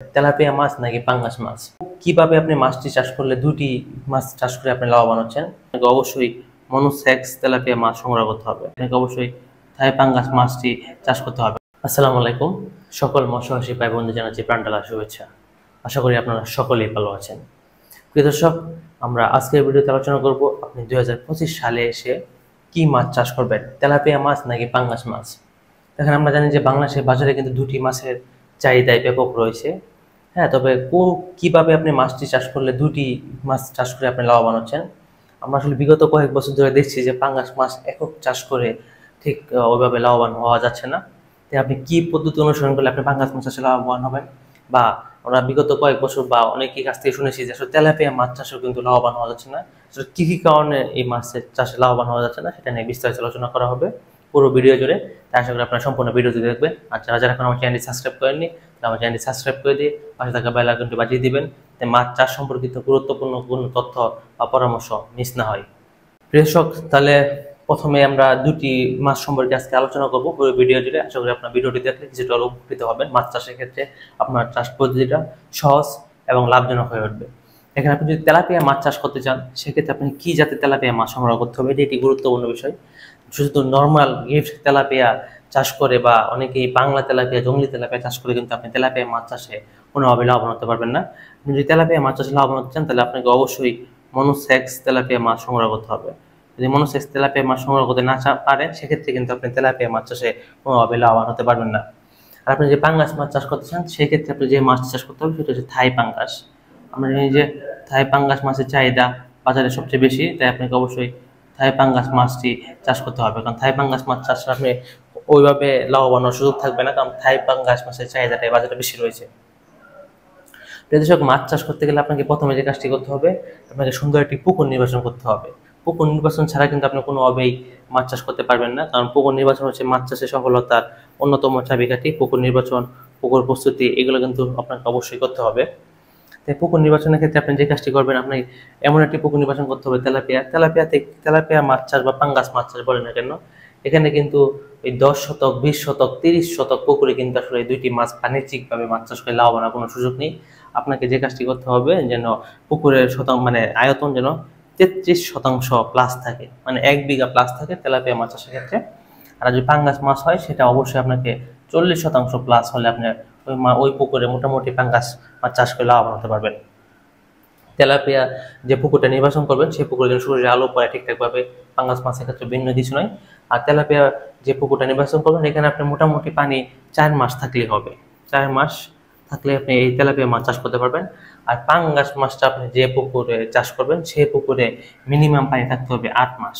Tilapia মাছ নাকি পাঙ্গাস মাছ, কিভাবে আপনি মাছটি চাষ করলে দুটি মাছ চাষ করে আপনি লাভবান হচ্ছেন? আপনাকে অবশ্যই মনোসেক্স তেলাপিয়া মাছ সংগ্রহ করতে হবে। আপনাকে অবশ্যই থাই পাঙ্গাস মাছটি চাষ করতে হবে। আসসালামু আলাইকুম, সকল মৎস্যচাষী ভাই বন্ধু জানাচ্ছি প্রাণঢালা শুভেচ্ছা। আশা করি আপনারা সকলেই ভালো আছেন। প্রিয় দর্শক, আমরা আজকের ভিডিওতে আলোচনা করব আপনি 2025 সালে এসে কি মাছ চাষ করবেন, তেলাপিয়া মাছ নাকি পাঙ্গাস মাছ। এখন আমরা জানি যে বাংলাদেশের বাজারে কিন্তু দুটি মাছের চাহিদাই ব্যাপক রয়েছে। হ্যাঁ, তবে কিভাবে আপনি মাছটি চাষ করলে দুটি মাছ চাষ করে আপনি লাভবান হচ্ছেন? আমরা আসলে বিগত কয়েক বছর ধরে দেখছি যে পাঙ্গাস মাছ একক চাষ করে ঠিক ওইভাবে লাভবান হওয়া যাচ্ছে না। তাই আপনি কি পদ্ধতি অনুসরণ করলে আপনি পাঙ্গাস মাছ চাষে লাভবান হবেন? বা আমরা বিগত কয়েক বছর বা অনেকের কাছ থেকে শুনেছি যে আসলে তেলাপিয়া মাছ চাষেও কিন্তু লাভবান হওয়া যাচ্ছে না। আসলে কি কি কারণে এই মাছের চাষে লাভবান হওয়া যাচ্ছে না সেটা নিয়ে বিস্তারিত আলোচনা করা হবে পুরো ভিডিও জুড়ে। তাই আশা করি আপনারা সম্পূর্ণ ভিডিওটি দেখবেন। আর যারা যারা এখন আমার চ্যানেলটি সাবস্ক্রাইব করেননি তারা আমার চ্যানেলটি সাবস্ক্রাইব করে দিয়ে পাশে থাকা বেল আইকনটি বাজিয়ে দিবেন, তাই মাছ চাষ সম্পর্কিত গুরুত্বপূর্ণ কোনো তথ্য বা পরামর্শ মিস না হয়। প্রিয় দর্শক, তাহলে প্রথমে আমরা দুটি মাছ সম্পর্কে আজকে আলোচনা করবো পুরো ভিডিও জুড়ে। আশা করি আপনার ভিডিওটি দেখলে কিছুটা উপকৃত হবেন। মাছ চাষের ক্ষেত্রে আপনার চাষ পদ্ধতিটা সহজ এবং লাভজনক হয়ে উঠবে। এখানে আপনি যদি তেলাপিয়া মাছ চাষ করতে চান সেক্ষেত্রে আপনি কি জাতের তেলাপিয়া মাছ সংগ্রহ করতে হবে, এটি একটি গুরুত্বপূর্ণ বিষয়। শুধু নর্মাল গিফট তেলাপিয়া চাষ করে বা অনেকেই বাংলা তেলাপিয়া, জংলি তেলাপিয়া চাষ করে কিন্তু আপনি তেলাপিয়া মাছ চাষে কোনোভাবে লাভবান হতে পারবেন না। আপনি যদি তেলাপিয়া মাছ চাষে লাভবান হতে চান তাহলে আপনাকে অবশ্যই মনোসেক্স তেলাপিয়া মাছ সংগ্রহ করতে হবে। যদি মনোসেক্স তেলাপিয়া মাছ সংগ্রহ করতে না পারেন সেক্ষেত্রে কিন্তু আপনি তেলাপিয়া মাছ চাষে কোনোভাবে লাভবান হতে পারবেন না। আর আপনি যে পাঙ্গাস মাছ চাষ করতে চান সেক্ষেত্রে আপনি যে মাছ চাষ করতে হবে সেটা হচ্ছে থাই পাঙ্গাস। আমরা জানি যে থাই পাঙ্গাস মাছের চাহিদা বাজারে সবচেয়ে বেশি, তাই আপনাকে অবশ্যই থাই পাঙ্গাস মাছটি চাষ করতে হবে। কারণ থাই পাঙ্গাস মাছ চাষ আপনি ওইভাবে লাভবান হওয়ার সুযোগ থাকবে না, কারণ থাই পাঙ্গাস মাছের চাহিদাটাই বাজারে বেশি রয়েছে। প্রিয় মাছ চাষ করতে গেলে আপনাকে প্রথমে যে কাজটি করতে হবে, আপনাকে সুন্দর একটি পুকুর নির্বাচন করতে হবে। পুকুর নির্বাচন ছাড়া কিন্তু আপনি কোনোভাবেই মাছ চাষ করতে পারবেন না, কারণ পুকুর নির্বাচন হচ্ছে মাছ চাষের সফলতার অন্যতম চাবিকাঠি। পুকুর নির্বাচন, পুকুর প্রস্তুতি এগুলো কিন্তু আপনাকে অবশ্যই করতে হবে। তাই পুকুর নির্বাচনের ক্ষেত্রে আপনি যে কাজটি করবেন, আপনাকে এমন একটি পুকুর নির্বাচন করতে হবে তেলাপিয়া মাছ চাষ বা পাঙ্গাস মাছ চাষ বলে না কেন, এখানে কিন্তু ওই 10 শতক, 20 শতক, 30 শতক পুকুরে কিন্তু আসলে এই দুইটি মাছ বাণিজ্যিকভাবে মাছ চাষ করে লাভবান হওয়ার কোনো সুযোগ নেই। আপনাকে যে কাজটি করতে হবে যেন পুকুরের আয়তন যেন 33% প্লাস থাকে, মানে 1 বিঘা প্লাস থাকে তেলাপিয়া মাছ চাষের ক্ষেত্রে। আর যদি পাঙ্গাস মাছ হয় সেটা অবশ্যই আপনাকে 40% প্লাস হলে আপনি ওই পুকুরে মোটামুটি পাঙ্গাস মাছ চাষ করে লাভবান হতে পারবেন। তেলাপিয়া যে পুকুরটা নির্বাচন করবেন সেই পুকুরে যেন সূর্যের আলো পড়ে ঠিকঠাকভাবে, পাঙ্গাস মাছের ক্ষেত্রে ভিন্ন কিছু নয়। আর তেলাপিয়া যে পুকুরটা নির্বাচন করবেন এখানে আপনি মোটামুটি পানি 4 মাস থাকলেই হবে। 4 মাস থাকলে আপনি এই তেলাপিয়া মাছ চাষ করতে পারবেন। আর পাঙ্গাস মাছটা আপনি যে পুকুরে চাষ করবেন সেই পুকুরে মিনিমাম পানি থাকতে হবে 8 মাস।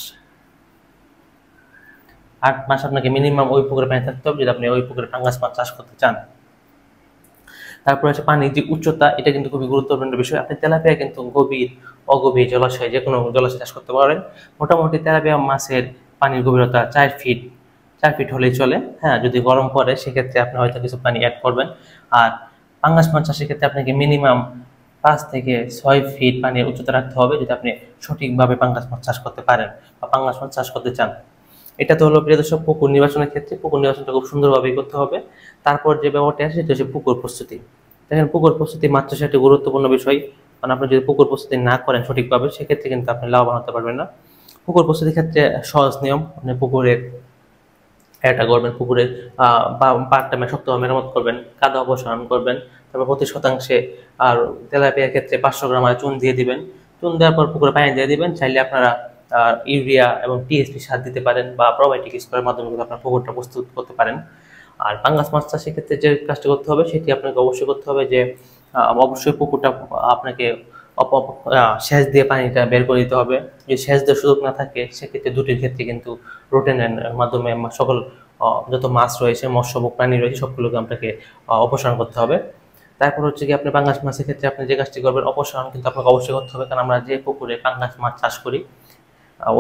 8 মাস আপনাকে মিনিমাম ওই পুকুরে পানি থাকতে হবে যদি আপনি ওই পুকুরে পাঙ্গাস মাছ চাষ করতে চান। তারপরে হচ্ছে পানির যে উচ্চতা, এটা কিন্তু খুবই গুরুত্বপূর্ণ বিষয়। আপনি তেলাপিয়া কিন্তু গভীর, অগভীর জলাশয়, যে কোনো জলাশয় চাষ করতে পারেন। মোটামুটি তেলাপিয়া মাছের পানির গভীরতা 4 ফিট হলেই চলে। হ্যাঁ, যদি গরম পড়ে সেক্ষেত্রে আপনি হয়তো কিছু পানি অ্যাড করবেন। আর পাঙ্গাস মাছ চাষের ক্ষেত্রে আপনাকে মিনিমাম 5 থেকে 6 ফিট পানির উচ্চতা রাখতে হবে যদি আপনি সঠিকভাবে পাঙ্গাস মাছ চাষ করতে পারেন বা পাঙ্গাস মাছ চাষ করতে চান। এটা তো হলো প্রিয় দর্শক পুকুর নির্বাচনের ক্ষেত্রে। পুকুর নির্বাচনটা খুব সুন্দরভাবেই করতে হবে। তারপর যে ব্যাপারটা আসে সেটা হচ্ছে পুকুর প্রস্তুতি। দেখেন, পুকুর প্রস্তুতি মাছ চাষের একটি গুরুত্বপূর্ণ বিষয়। কারণ আপনি যদি পুকুর প্রস্তুতি না করেন সঠিকভাবে সেক্ষেত্রে কিন্তু আপনি লাভবান হতে পারবেন না। পুকুর প্রস্তুতির ক্ষেত্রে সহজ নিয়ম, আপনি পুকুরে এটা করবেন, পুকুরের পাড়টা শক্তভাবে মেরামত করবেন, কাদা অপসারণ করবেন। তারপর প্রতি শতাংশে আর তেলাপিয়ার ক্ষেত্রে 500 গ্রাম চুন দিয়ে দিবেন। চুন দেওয়ার পর পুকুরে পানি দিয়ে দিবেন। চাইলে আপনারা ইউরিয়া এবং টিএসপি সার দিতে পারেন বা প্রোবায়োটিক স্প্রের মাধ্যমে কিন্তু আপনার পুকুরটা প্রস্তুত করতে পারেন। আর পাঙ্গাস মাছ চাষের ক্ষেত্রে যে কাজটি করতে হবে সেটি আপনাকে অবশ্যই করতে হবে যে অবশ্যই পুকুরটা আপনাকে সেচ দিয়ে পানিটা বের করে দিতে হবে। যদি সেচ দেওয়ার সুযোগ না থাকে সেক্ষেত্রে দুটির ক্ষেত্রে কিন্তু রোটেনের মাধ্যমে সকল যত মাছ রয়েছে, মৎস্যভোগ প্রাণী রয়েছে সবগুলোকে আপনাকে অপসারণ করতে হবে। তারপর হচ্ছে কি আপনি পাঙ্গাস মাছের ক্ষেত্রে আপনি যে কাজটি করবেন, অপসারণ কিন্তু আপনাকে অবশ্যই করতে হবে। কারণ আমরা যে পুকুরে পাঙ্গাস মাছ চাষ করি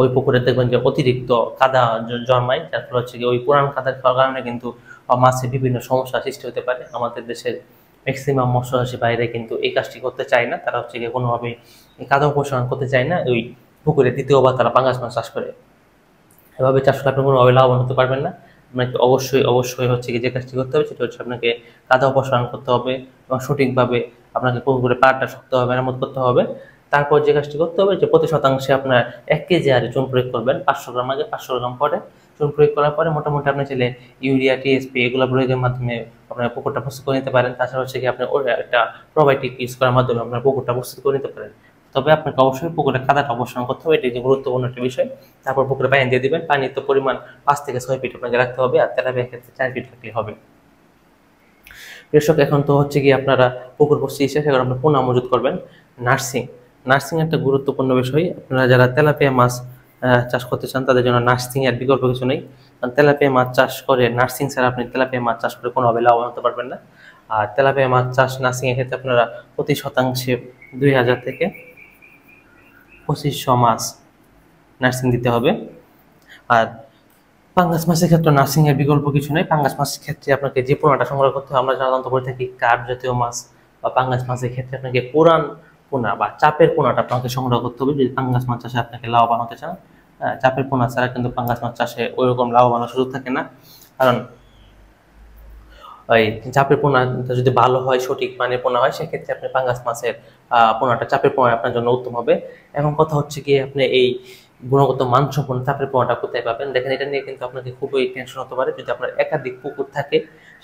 ওই পুকুরে দেখবেন যে অতিরিক্ত কাদা জন্মায়, যার ফলে হচ্ছে কি ওই পুরান কাদার খাওয়ার কারণে কিন্তু মাছের বিভিন্ন সমস্যা সৃষ্টি হতে পারে। আমাদের দেশের ম্যাক্সিমাম মৎস্যচাষী বাইরে কিন্তু এই কাজটি করতে চায় না, তারা হচ্ছে গিয়ে কোনোভাবেই এই কাদা অপসারণ করতে চায় না। ওই পুকুরে দ্বিতীয়বার তারা পাঙ্গাস মাছ চাষ করে। এভাবে চাষ করলে আপনি কোনোভাবে লাভবান হতে পারবেন না। আপনাকে অবশ্যই হচ্ছে কি যে কাজটি করতে হবে সেটা হচ্ছে আপনাকে কাদা অপসারণ করতে হবে এবং সঠিকভাবে আপনাকে পুকুরে পাড়টা শক্ত হবে মেরামত করতে হবে। তারপর যে কাজটি করতে হবে যে প্রতি শতাংশে আপনার 1 কেজি হারে চুন প্রয়োগ করবেন, 500 গ্রাম আগে 500 গ্রাম পরে। চুন প্রয়োগ করার পরে মোটামুটি আপনি চাইলে ইউরিয়া, টিএসপি এগুলো প্রয়োগের মাধ্যমে আপনার পুকুরটা প্রস্তুত করে নিতে পারেন। তাছাড়া হচ্ছে কি আপনি একটা প্রোবায়োটিক ইউজ করার মাধ্যমে আপনার পুকুরটা প্রস্তুত করে নিতে পারেন। তবে আপনাকে অবশ্যই পুকুরে কাদাটা অপসারণ করতে হবে, এটি যে গুরুত্বপূর্ণ একটা বিষয়। তারপর পুকুরে পানি দিয়ে দিবেন, পানির তো পরিমাণ 5 থেকে 6 ফিট আপনাকে রাখতে হবে, আর তেলাপিয়ার ক্ষেত্রে 4 ফিট রাখলেই হবে। কৃষক এখন তো হচ্ছে কি আপনারা পুকুর প্রস্তুতি শেষ এখন আপনার পোনা মজুত করবেন। নার্সিং একটা গুরুত্বপূর্ণ বিষয়। আপনারা যারা তেলাপিয়া মাছ চাষ করতে চান তাদের জন্য নার্সিং এর বিকল্প কিছু নেই, কারণ তেলাপিয়া মাছ চাষ করে নার্সিং ছাড়া আপনি তেলাপিয়া মাছ চাষ করে কোনোভাবে লাভবান হতে পারবেন না। আর তেলাপিয়া মাছ চাষ নার্সিং এর ক্ষেত্রে আপনারা প্রতি শতাংশে 2000 থেকে 2500 মাছ নার্সিং দিতে হবে। আর পাঙ্গাস মাছের ক্ষেত্রে নার্সিং এর বিকল্প কিছু নেই। পাঙ্গাস মাছের ক্ষেত্রে আপনাকে যে পোনাটা সংগ্রহ করতে হবে, আমরা সাধারণত করে থাকি কার্প জাতীয় মাছ বা পাঙ্গাস মাছের ক্ষেত্রে আপনাকে পুরান পোনা বা চাপের পোনাটা আপনাকে সংগ্রহ করতে হবে যদি পাঙ্গাস মাছ চাষে আপনাকে লাভবান হতে চান। চাপের পোনা ছাড়া কিন্তু পাঙ্গাস মাছ চাষে ওইরকম লাভবান সুযোগ থাকে না, কারণ ওই চাপের পোনাটা যদি ভালো হয়, সঠিক মানের পোনা হয়, সেক্ষেত্রে আপনি পাঙ্গাস মাছের পোনাটা চাপের পোনা আপনার জন্য উত্তম হবে। এখন কথা হচ্ছে কি আপনি এই গুণগত মানসম্পন্ন চাপের পোনাটা কোথায় পাবেন? দেখেন, এটা নিয়ে কিন্তু আপনাকে খুবই টেনশন হতে পারে। যদি আপনার একাধিক পুকুর থাকে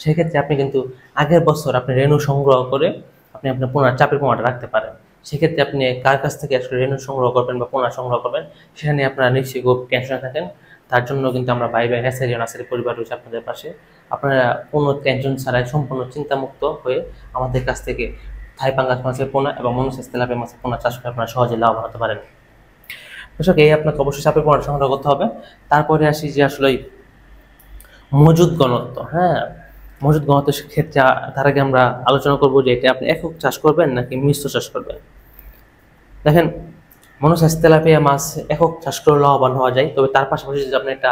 সেক্ষেত্রে আপনি কিন্তু আগের বছর আপনি রেণু সংগ্রহ করে আপনি আপনার পোনার চাপের পোনাটা রাখতে পারেন। সেক্ষেত্রে আপনি কার কাছ থেকে আসলে রেণু সংগ্রহ করবেন বা পোনা সংগ্রহ করবেন সেটা নিয়ে আপনারা নিশ্চয়ই খুব টেনশনে থাকেন। তার জন্য কিন্তু আমরা বাই হ্যাচারি পরিবার রয়েছে আপনাদের পাশে। আপনারা কোনো টেনশন ছাড়াই সম্পূর্ণ চিন্তামুক্ত হয়ে আমাদের কাছ থেকে থাই পাঙ্গাস মাছের পোনা এবং মনুসেস তেলাপিয়া মাছের পোনা চাষ করে আপনারা সহজে লাভবান হতে পারেন। দর্শক, এই আপনাকে অবশ্যই চাপের পোনাটা সংগ্রহ করতে হবে। তারপরে আসি যে আসলে মজুদ ঘনত্ব। মজুদ ঘনত্বের ক্ষেত্রে তার আগে আমরা আলোচনা করবো যে এটা আপনি একক চাষ করবেন নাকি মিশ্র চাষ করবেন। দেখেন, মনুসেস তেলাপিয়া মাছ একক চাষ করে লাভবান হওয়া যায়, তবে তার পাশাপাশি যদি আপনি একটা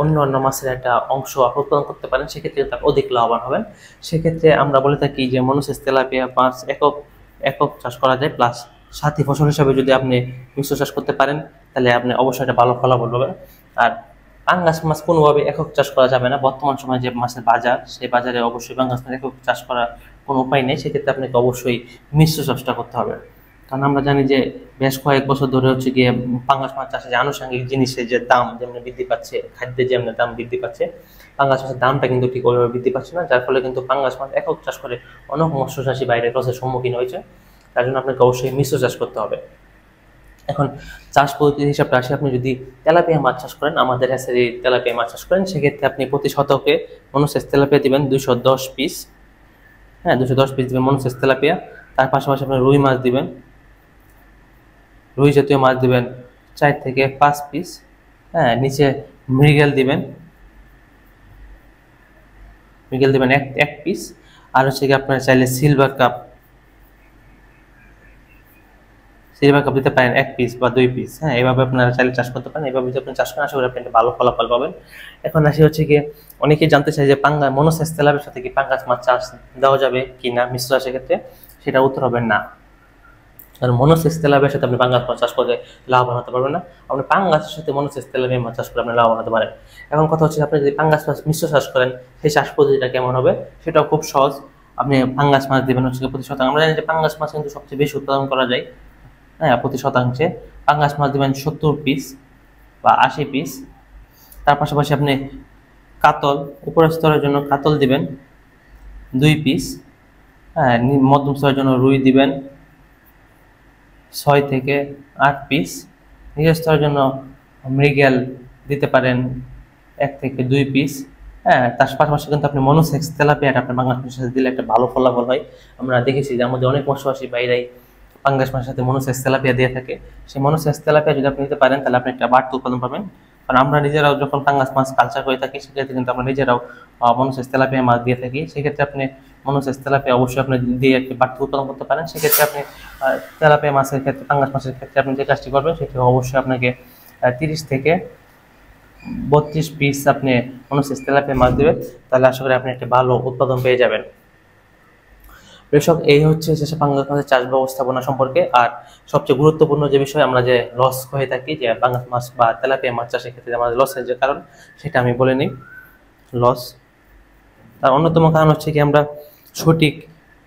অন্য মাছের একটা অংশ উৎপাদন করতে পারেন সেক্ষেত্রে তার অধিক লাভবান হবেন। সেক্ষেত্রে আমরা বলে থাকি যে মনুসেস তেলাপিয়া মাছ একক চাষ করা যায়, প্লাস সাথী ফসল হিসাবে যদি আপনি মিশ্র চাষ করতে পারেন তাহলে আপনি অবশ্যই একটা ভালো ফলাফল পাবেন। আর পাঙ্গাস মাছ কোনোভাবে একক চাষ করা যাবে না। বর্তমান সময়ে যে মাছের বাজার, সেই বাজারে অবশ্যই পাঙ্গাস মাছ একক চাষ করার কোনো উপায় নেই। সেক্ষেত্রে আপনাকে অবশ্যই মিশ্র চাষটা করতে হবে, কারণ আমরা জানি যে বেশ কয়েক বছর ধরে হচ্ছে গিয়ে পাঙ্গাস মাছ চাষে যে আনুষঙ্গিক জিনিসের যে দাম যেমন বৃদ্ধি পাচ্ছে, খাদ্যের যেমন দাম বৃদ্ধি পাচ্ছে, পাঙ্গাস মাছের দামটা কিন্তু ঠিক ওইভাবে বৃদ্ধি পাচ্ছে না, যার ফলে কিন্তু পাঙ্গাস মাছ একক চাষ করে অনেক মৎস্য চাষী বাইরের লসের সম্মুখীন হয়েছে। তার জন্য আপনাকে অবশ্যই মিশ্র চাষ করতে হবে। এখন চাষ পদ্ধতির হিসাবটা আসি, আপনি যদি তেলাপিয়া মাছ চাষ করেন, আমাদের হ্যাচারি তেলাপিয়া মাছ চাষ করেন, সেক্ষেত্রে আপনি প্রতি শতকে মনুসেস তেলাপিয়া দিবেন 210 পিস। 210 পিস দিবেন মনুসেস তেলাপিয়া। তার পাশাপাশি আপনি রুই মাছ দিবেন, রুই জাতীয় মাছ দিবেন 4 থেকে 5 পিস। নিচে মৃগেল দিবেন এক পিস। আর হচ্ছে কি আপনারা চাইলে সিলভার কাপ দিতে পারেন 1 পিস বা 2 পিস। এইভাবে আপনারা চাইলে চাষ করতে পারেন। এইভাবে যদি আপনি চাষ করেন আশা করি আপনি একটা ভালো ফলাফল পাবেন। এখন আসি হচ্ছে কি অনেকেই জানতে চাই যে মনুসেস তেলাপিয়ার সাথে কি পাঙ্গাস মাছ চাষ দেওয়া যাবে কি না মিশ্র চাষের ক্ষেত্রে। সেটা উত্তর হবে না, কারণ মনুসেস তেলাপিয়ার সাথে আপনি পাঙ্গাস মাছ চাষ করে লাভবান হতে পারবেন না। আপনি পাঙ্গাসের সাথে মনুসেস তেলাপিয়া মাছ চাষ করে আপনি লাভবান হতে পারেন। এখন কথা হচ্ছে আপনি যদি পাঙ্গাস মাছ মিশ্র চাষ করেন সেই চাষ পদ্ধতিটা কেমন হবে, সেটাও খুব সহজ। আপনি পাঙ্গাস মাছ দেবেন হচ্ছে প্রতি শতাংশ। আমরা জানি যে পাঙ্গাস মাছ কিন্তু সবচেয়ে বেশি উৎপাদন করা যায়। প্রতি শতাংশে পাঙ্গাস মাছ দেবেন 70 পিস বা 80 পিস। তার পাশাপাশি আপনি কাতল, উপরের স্তরের জন্য কাতল দিবেন 2 পিস। মধ্যম স্তরের জন্য রুই দিবেন 6 থেকে 8 পিস। নিচের স্তরের জন্য মৃগেল দিতে পারেন 1 থেকে 2 পিস। তার পাশাপাশি কিন্তু আপনি মনুসেস তেলাপিয়াটা আপনার পাঙ্গাস মাছের সাথে দিলে একটা ভালো ফলাফল হয়। আমরা দেখেছি যে আমাদের অনেক মৎস্যচাষী বাইরেই পাঙ্গাস মাছের সাথে মনুসেস তেলাপিয়া দিয়ে থাকে। সেই মনুসেস তেলাপিয়া যদি আপনি নিতে পারেন তাহলে আপনি একটা বাড়তি উৎপাদন পাবেন। কারণ আমরা নিজেরাও যখন পাঙ্গাস মাছ কালচার করে থাকি সেক্ষেত্রে কিন্তু আমরা নিজেরাও মনুসেস তেলাপিয়া মাছ দিয়ে থাকি। সেক্ষেত্রে আপনি মনুসেস তেলাপিয়া অবশ্যই আপনি দিয়ে একটি বাড়তি উৎপাদন করতে পারেন। সেক্ষেত্রে আপনি তেলাপিয়া মাছের ক্ষেত্রে, পাঙ্গাস মাছের ক্ষেত্রে আপনি যে কাজটি করবেন সেটি অবশ্যই আপনাকে 30 থেকে 32 পিস আপনি মনুসেস তেলাপিয়া মাছ দেবেন, তাহলে আশা করি আপনি একটা ভালো উৎপাদন পেয়ে যাবেন। কৃষক, এই হচ্ছে যে পাঙ্গাস মাছের চাষ ব্যবস্থাপনা সম্পর্কে। আর সবচেয়ে গুরুত্বপূর্ণ যে বিষয়, আমরা যে লস হয়ে থাকি যে পাঙ্গাস মাছ বা তেলাপিয়া মাছ চাষের ক্ষেত্রে আমাদের লসের যে কারণ সেটা আমি বলে নিই। লস। তার অন্যতম কারণ হচ্ছে কি আমরা সঠিক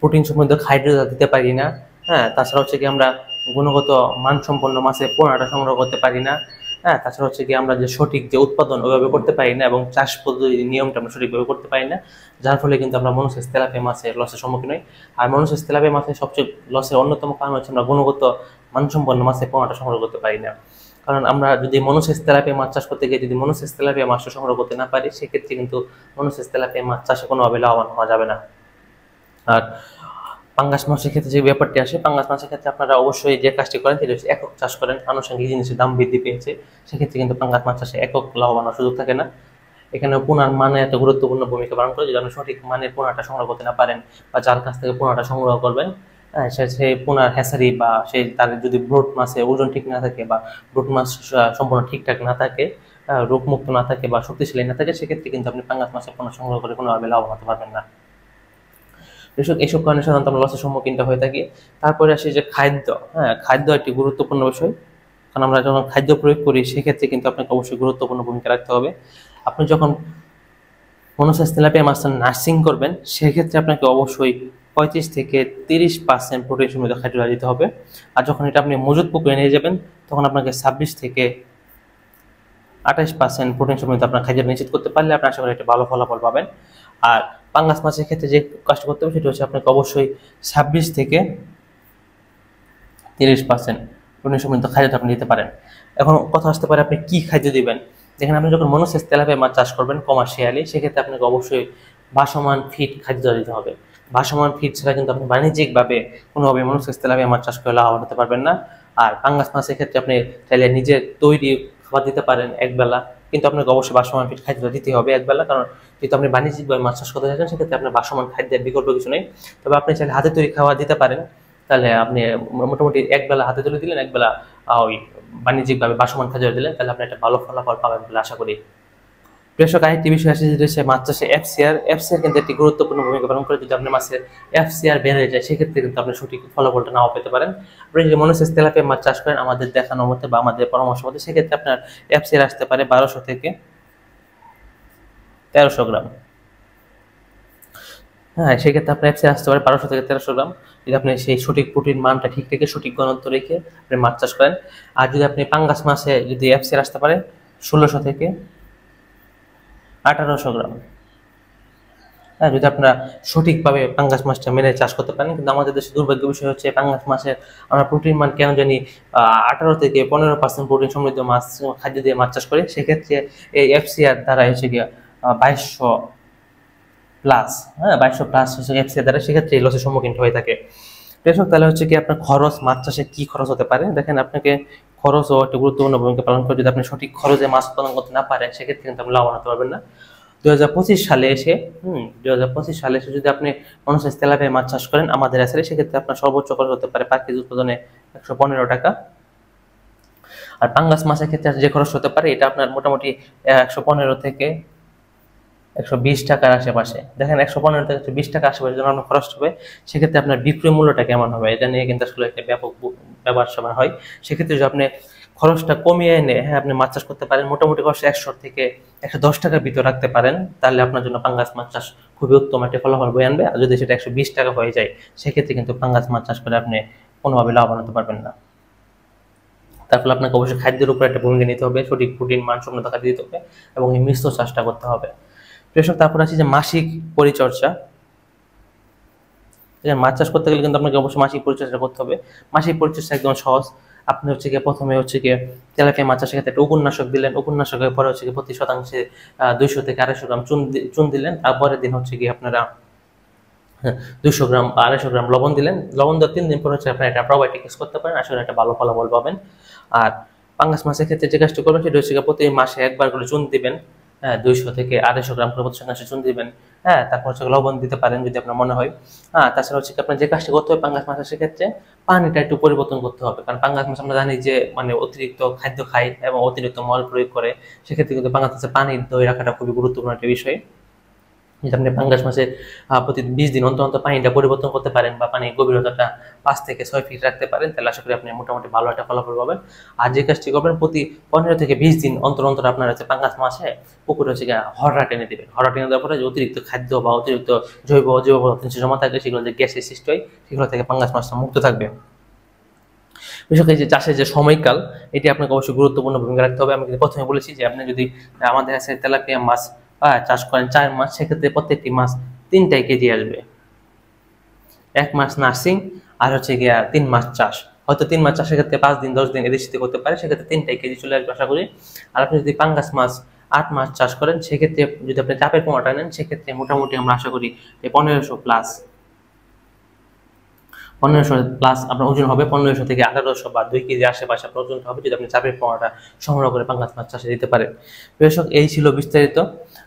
প্রোটিন সমৃদ্ধ খাদ্য দিতে পারি না। হ্যাঁ, তাছাড়া হচ্ছে কি আমরা গুণগত মানসম্পন্ন মাছের পোনাটা সংগ্রহ করতে পারি না। হ্যাঁ, তাছাড়া হচ্ছে কি আমরা যে সঠিক যে উৎপাদন ওইভাবে করতে পারি না, এবং চাষ পদ্ধতির নিয়মটা আমরা সঠিকভাবে করতে পারি না, যার ফলে কিন্তু আমরা মনোসেস তেলাপিয়া মাছের লসের সম্মুখীন হই। আর মনোসেস তেলাপিয়া মাছের সবচেয়ে লসের অন্যতম কারণ হচ্ছে আমরা গুণগত মানসম্পন্ন মাছের পোনাটা সংগ্রহ করতে পারি না। কারণ আমরা যদি মনোসেস তেলাপিয়া মাছ চাষ করতে গিয়ে যদি মনোসেস তেলাপিয়া মাছটা সংগ্রহ করতে না পারি, সেক্ষেত্রে কিন্তু মনোসেস তেলাপিয়া মাছ চাষে কোনোভাবে লাভবান হওয়া যাবে না। আর পাঙ্গাস মাছের ক্ষেত্রে যে ব্যাপারটি আসে, পাঙ্গাস মাছের ক্ষেত্রে আপনারা অবশ্যই যে কাজটি করেন সেটা হচ্ছে একক চাষ করেন। আনুষঙ্গিক জিনিসের দাম বৃদ্ধি পেয়েছে, সেক্ষেত্রে কিন্তু পাঙ্গাস মাছ চাষে একক লাভবান হওয়ার সুযোগ থাকে না। এখানে পোনার মানে একটা গুরুত্বপূর্ণ ভূমিকা পালন করে। যদি আপনি সঠিক মানের পোনাটা সংগ্রহ করতে না পারেন, বা যার কাছ থেকে পোনাটা সংগ্রহ করবেন সেই পোনার হ্যাচারি বা সেই তার যদি ব্রুট মাছের ওজন ঠিক না থাকে, বা ব্রুট মাছ সম্পূর্ণ ঠিকঠাক না থাকে, রোগমুক্ত না থাকে বা শক্তিশালী না থাকে, সেক্ষেত্রে কিন্তু আপনি পাঙ্গাস মাছের পোনা সংগ্রহ করে কোনোভাবে লাভবান হতে পারবেন না। এইসব কারণে সাধারণত আমরা লসের সম্মুখীনটা হয়ে থাকি। তারপরে আসে যে খাদ্য। হ্যাঁ, খাদ্য একটি গুরুত্বপূর্ণ বিষয়, কারণ আমরা যখন খাদ্য প্রয়োগ করি সেক্ষেত্রে কিন্তু আপনাকে অবশ্যই গুরুত্বপূর্ণ ভূমিকা রাখতে হবে। আপনি যখন মনোসেস তেলাপিয়া মাছটা নার্সিং করবেন, সেক্ষেত্রে আপনাকে অবশ্যই 35 থেকে 30% প্রোটিন সমৃদ্ধ খাদ্য দিতে হবে। আর যখন এটা আপনি মজুত পুকুরে নিয়ে যাবেন, তখন আপনাকে 26 থেকে 28% প্রোটিন সমৃদ্ধ আপনার খাদ্য নিশ্চিত করতে পারলে আপনি আশা করি একটা ভালো ফলাফল পাবেন। আর পাঙ্গাস মাছের ক্ষেত্রে যে কাজটা করতে হবে সেটা হচ্ছে আপনাকে অবশ্যই 26 থেকে 30% প্রোটিন সমৃদ্ধ খাদ্য আপনি দিতে পারেন। এখন কথা আসতে পারে আপনি কি খাদ্য দিবেন। দেখেন, আপনি যখন মনোসেস তেলাপিয়া মাছ চাষ করবেন কমার্শিয়ালি, সেক্ষেত্রে আপনাকে অবশ্যই ভাসমান ফিড খাদ্য দিতে হবে। ভাসমান ফিড ছাড়া কিন্তু আপনি বাণিজ্যিকভাবে কোনোভাবে মনোসেস তেলাপিয়া মাছ চাষ করে লাভবান হতে পারবেন না। আর পাঙ্গাস মাছের ক্ষেত্রে আপনি চাইলে নিজের তৈরি খাবার দিতে পারেন একবেলা, কিন্তু আপনাকে অবশ্যই ভাসমান ফিড খাদ্য দিতে হবে একবেলা। কারণ যেহেতু আপনি বাণিজ্যিকভাবে মাছ চাষ করতে চাচ্ছেন, সেক্ষেত্রে আপনার ভাসমান খাদ্যের বিকল্প কিছু নেই। তবে আপনি চাইলে হাতে তৈরি খাবার দিতে পারেন, তাহলে আপনি মোটামুটি একবেলা হাতে তুলে দিলেন, একবেলা ওই বাণিজ্যিকভাবে ভাসমান খাদ্য দিলেন, তাহলে আপনি একটা ভালো ফলাফল পাবেন বলে আশা করি। প্রেক্ষক আরেকটি বিষয় আছে যেটা হচ্ছে মাছ চাষে এফসিআর কিন্তু একটি গুরুত্বপূর্ণ ভূমিকা পালন করে। যদি আপনার মাছের এফসিআর বেড়ে যায়, সেক্ষেত্রে কিন্তু আপনি সঠিক ফলাফলটা নাও পেতে পারেন। আপনি যদি মনোসেস তেলাপিয়া মাছ চাষ করেন আমাদের দেখানো মতে বা আমাদের পরামর্শ মতে, সেক্ষেত্রে আপনার এফসিআর আসতে পারে 1200 থেকে 1300 গ্রাম। হ্যাঁ, সেক্ষেত্রে আপনার এফসিআর আসতে পারে 1200 থেকে 1300 গ্রাম, যদি আপনি সেই সঠিক প্রোটিন মানটা ঠিক রেখে সঠিক ঘনত্ব রেখে আপনি মাছ চাষ করেন। আর যদি আপনি পাঙ্গাস মাছে যদি এফসিআর আসতে পারে 1600 থেকে 1800 গ্রাম। হ্যাঁ, যদি আপনারা সঠিকভাবে পাঙ্গাস মাছটা মেনে চাষ করতে পারেন। কিন্তু আমাদের দেশে দুর্ভাগ্য বিষয় হচ্ছে পাঙ্গাস মাছের আমরা প্রোটিন মান কেন জানি 18 থেকে 15% প্রোটিন সমৃদ্ধ মাছ খাদ্য দিয়ে মাছ চাষ করি। সেক্ষেত্রে এই এফসিআর দ্বারা হচ্ছে গিয়ে 2200 প্লাস, হ্যাঁ 2200 প্লাস হচ্ছে এফসিআর দ্বারা, সেক্ষেত্রে এই লসের সম্মুখীন হয়ে থাকে। কৃষক তাহলে হচ্ছে কি আপনার খরচ, মাছ চাষে কি খরচ হতে পারে দেখেন। আপনাকে খরচও একটা গুরুত্বপূর্ণ ভূমিকা পালন করে। যদি আপনি সঠিক খরচে মাছ উৎপাদন করতে না পারেন, সেক্ষেত্রে কিন্তু আপনি লাভবান হতে পারবেন না। 2025 সালে এসে 2025 সালে এসে যদি আপনি মনোসেস তেলাপিয়া মাছ চাষ করেন আমাদের এসে, সেক্ষেত্রে আপনার সর্বোচ্চ খরচ হতে পারে পার কেজি উৎপাদনে 115 টাকা। আর পাঙ্গাস মাছের ক্ষেত্রে যে খরচ হতে পারে এটা আপনার মোটামুটি 115 থেকে 120 টাকার আশেপাশে। দেখেন 115 থেকে 120 টাকা আশেপাশে যখন আপনার খরচ হবে, সেক্ষেত্রে আপনার বিক্রয় মূল্যটা কেমন হবে এটা নিয়ে কিন্তু আসলে একটা ব্যাপক ব্যাপার স্যাপার হয়। সেক্ষেত্রে যদি আপনি খরচটা কমিয়ে এনে আপনি মাছ চাষ করতে পারেন, মোটামুটি খরচ 100 থেকে 110 টাকার ভিতরে রাখতে পারেন, তাহলে আপনার জন্য পাঙ্গাস মাছ চাষ খুবই উত্তম একটা ফলাফল বয়ে আনবে। আর যদি সেটা 120 টাকা হয়ে যায়, সেক্ষেত্রে কিন্তু পাঙ্গাস মাছ চাষ করে আপনি কোনোভাবে লাভবান হতে পারবেন না। তার ফলে আপনাকে অবশ্যই খাদ্যের উপর একটা ভূমিকা নিতে হবে, সঠিক প্রোটিন মানসম্মত খাদ্য দিতে হবে এবং এই মিশ্র চাষটা করতে হবে। কৃষক তারপর আছে যে মাসিক পরিচর্যা। মাছ চাষ করতে গেলে কিন্তু আপনাকে অবশ্যই মাসিক পরিচর্যা করতে হবে। মাসিক পরিচর্যা একদম সহজ। আপনি হচ্ছে গিয়ে প্রথমে হচ্ছে গিয়ে তেলাপিয়া মাছ চাষের ক্ষেত্রে একটা উপন্যাসক দিলেন, উপন্যাসকের পরে হচ্ছে গিয়ে প্রতি শতাংশে 200 থেকে 250 গ্রাম চুন দিলেন। তারপরের দিন হচ্ছে গিয়ে আপনারা 200 গ্রাম বা 250 গ্রাম লবণ দিলেন। লবণ দেওয়ার 3 দিন পর হচ্ছে আপনারা একটা প্রোবায়োটিক ইউজ করতে পারেন, আসলে একটা ভালো ফলাফল পাবেন। আর পাঙ্গাস মাছের ক্ষেত্রে যে কাজটি করবেন সেটা হচ্ছে প্রতি মাসে একবার করে চুন দিবেন। হ্যাঁ, 200 থেকে 250 গ্রাম করে প্রতি শতাংশে চুন দিবেন। হ্যাঁ, তারপর হচ্ছে লবণ দিতে পারেন যদি আপনার মনে হয়। হ্যাঁ, তাছাড়া হচ্ছে আপনার যে কাজটি করতে হবে পাঙ্গাস মাছের সেক্ষেত্রে পানিটা একটু পরিবর্তন করতে হবে। কারণ পাঙ্গাস মাছ আমরা জানি যে মানে অতিরিক্ত খাদ্য খায় এবং অতিরিক্ত মল প্রয়োগ করে। সেক্ষেত্রে কিন্তু পাঙ্গাস মাছে পানি ধরে রাখাটা খুবই গুরুত্বপূর্ণ একটা বিষয়। যদি আপনি পাঙ্গাস মাছে প্রতি 20 দিন অন্তর অন্তর পানিটা পরিবর্তন করতে পারেন বা পানির গভীরতাটা 5 থেকে 6 ফিট রাখতে পারেন, তাহলে আশা করি আপনি মোটামুটি ভালো একটা ফলাফল পাবেন। আর যে কাজটি করবেন, প্রতি 15 থেকে 20 দিন অন্তর অন্তর আপনার হচ্ছে পাঙ্গাস মাছে পুকুরে হচ্ছে হররা টেনে দেবেন। হররা টেনে দেওয়ার পরে যে অতিরিক্ত খাদ্য বা অতিরিক্ত জৈব পদার্থ জমা থাকবে, সেগুলো যে গ্যাসের সৃষ্টি হয়, সেগুলো থেকে পাঙ্গাস মাছটা মুক্ত থাকবে। বিশেষ করে যে চাষের যে সময়কাল, এটি আপনাকে অবশ্যই গুরুত্বপূর্ণ ভূমিকা রাখতে হবে। আমি কিন্তু প্রথমে বলেছি যে আপনি যদি আমাদের কাছে তেলাপিয়া মাছ চাষ করেন 4 মাস, সেক্ষেত্রে প্রত্যেকটি মাছ 3 কেজি আসবে। 1 মাস নার্সিং আর হচ্ছে গিয়া 3 মাস চাষ। হয়তো 3 মাস চাষের ক্ষেত্রে 5 দিন 10 দিন এদের সাথে করতে পারে, সেক্ষেত্রে 3 কেজি চলে আসবে আশা করি। আর আপনি যদি পাঙ্গাস মাছ 8 মাস চাষ করেন, সেক্ষেত্রে যদি আপনি চাপের পোনাটা নেন, সেক্ষেত্রে মোটামুটি আমরা আশা করি 1500 প্লাস 1500 প্লাস আপনার ওজন হবে। 1500 থেকে 1800 বা 2 কেজি আশেপাশে আপনার ওজন হবে, যদি আপনি চাপের পোনাটা সংগ্রহ করে পাঙ্গাস মাছ চাষে দিতে পারেন। দর্শক, এই ছিল বিস্তারিত।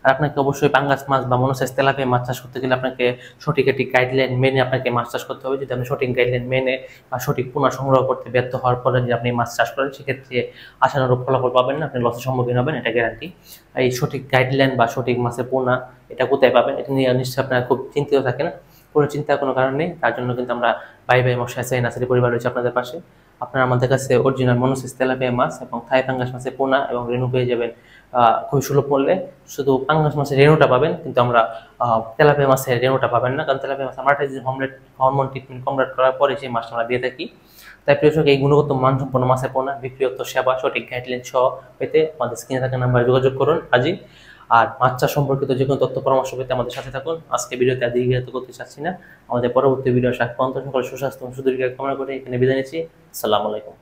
আর আপনাকে অবশ্যই পাঙ্গাস মাছ বা মনোসাইজ তেলাপিয়া মাছ চাষ করতে গেলে আপনাকে সঠিক একটি গাইডলাইন মেনে আপনাকে মাছ চাষ করতে হবে। যদি আপনি সঠিক গাইডলাইন মেনে বা সঠিক পোনা সংগ্রহ করতে ব্যর্থ হওয়ার পরে যদি আপনি মাছ চাষ করেন, সেক্ষেত্রে আশানুরূপ ফলাফল পাবেন না, আপনি লসের সম্মুখীন হবেন, এটা গ্যারান্টি। এই সঠিক গাইডলাইন বা সঠিক মাছের পোনা এটা কোথায় পাবেন, এটা নিয়ে নিশ্চয়ই আপনারা খুব চিন্তিত থাকেন। কোনো চিন্তার কোনো কারণ নেই। তার জন্য কিন্তু আমরা বাই মশাই চাই নার্সারি পরিবার রয়েছে আপনাদের পাশে। আপনারা আমাদের কাছে অরিজিনাল মনোসাইজ তেলাপিয়া মাছ এবং থাই পাঙ্গাস মাছের পোনা এবং রেণু পেয়ে যাবেন খুবই সুলভ মূল্যে। শুধু পাঙ্গাস মাছের রেণুটা পাবেন, কিন্তু আমরা তেলাপিয়া মাছের রেণুটা পাবেন না, কারণ তেলাপিয়া মাছ আমরা হরমোন ট্রিটমেন্ট কমপ্লিট করার পরে সেই মাছটা আমরা দিয়ে থাকি। তাই প্রিয় দর্শক, এই গুণগত মানসম্পন্ন মাছের পোনা, বিক্রিয়ত সেবা, সঠিক গাইডলাইন সহ পেতে আমাদের স্ক্রিনে থাকা নাম্বারে যোগাযোগ করুন আজই। আর মাছ চাষ সম্পর্কিত যে কোনো তথ্য পরামর্শ পেতে আমাদের সাথে থাকুন। আজকে ভিডিওতে আর দীর্ঘায়িত করতে চাচ্ছি না। আমাদের পরবর্তী ভিডিও আসার পর্যন্ত সকল সুস্বাস্থ্য এবং সুদীর্ঘ কামনা করে এখানে বিদায় নিচ্ছি। আসসালামু আলাইকুম।